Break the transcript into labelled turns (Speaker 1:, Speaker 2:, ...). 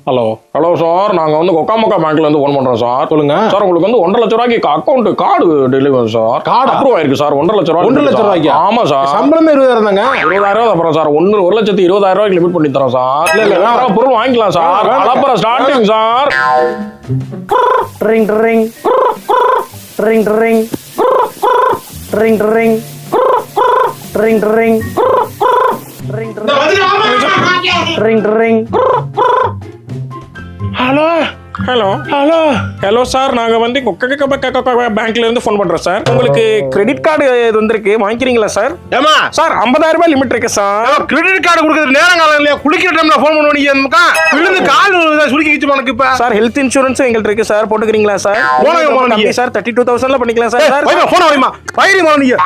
Speaker 1: Hello hello sir, நாங்கள் வந்து கொக்காமக்கா பேங்க்ல இருந்து ஃபோன் பண்ணுறோம் சார்.
Speaker 2: சொல்லுங்க
Speaker 1: சார், உங்களுக்கு வந்து 1.5 லட்ச ரூபாய்க்கு account card delivery sir.
Speaker 2: Card
Speaker 1: approve ஆயிருக்கு சார். 1.5 லட்ச ரூபாய்.
Speaker 2: 1.5 லட்ச ரூபாய்க்கு?
Speaker 1: ஆமா சார்.
Speaker 2: சம்பளமே 20,000 தாங்க.
Speaker 1: 20,000 அப்புறம் சார் 1,20,20,000 ரூபாய்க்கு லிமிட் பண்ணி தரோம் சார்.
Speaker 2: இல்ல,
Speaker 1: வேற பொருள் வாங்கிக்கலாம் சார். அலப்பற starting sir.
Speaker 3: ring ring ring ring ring ring ring ring ring ring
Speaker 1: hello hello hello hello sir, நாங்கள் வந்து பேங்க்ல இருந்து ஃபோன் பண்ணுறோம் சார். உங்களுக்கு கிரெடிட் கார்டு இது வந்திருக்கு, வாங்கிக்கிறீங்களா சார்?
Speaker 2: ஏமா
Speaker 1: சார் 50,000 ரூபாய் லிமிட் இருக்கு சார்.
Speaker 2: கிரெடிட் கார்டு கொடுக்குறது நேரம் காலம் இல்லையா? குளிக்கிற டைம்ல ஃபோன் பண்ணுவீங்க. விழுந்து கால் சுருக்கிச்சு உனக்கு. இப்ப
Speaker 1: சார் ஹெல்த் இன்சூரன்ஸ் எங்கள்கிட்ட இருக்கு சார், போட்டுக்கிறீங்களா சார்?
Speaker 2: போனீங்க
Speaker 1: சார் 32,000 பண்ணிக்கலாம் சார். சார்
Speaker 2: போன வரையுமா பயிரி நீங்க